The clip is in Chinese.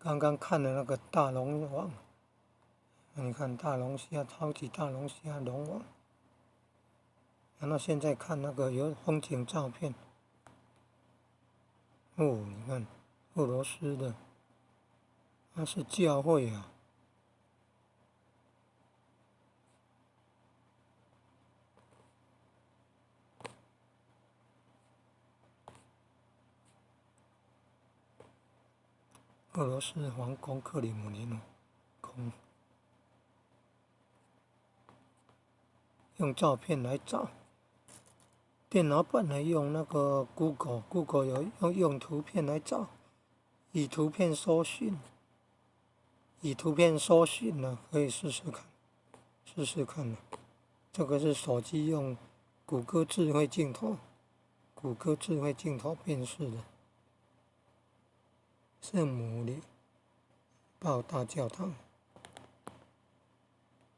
刚刚看的那个大龙王，你看大龙虾、超级大龙虾、龙王，然后现在看那个有风景照片，哦，你看俄罗斯的，那是教会啊。俄罗斯皇宫克里姆林宫，用照片来找，电脑本来用那个 Google 有用图片来找，以图片搜寻呢，可以试试看呢。这个是手机用谷歌智慧镜头辨识的。圣母里报大教堂。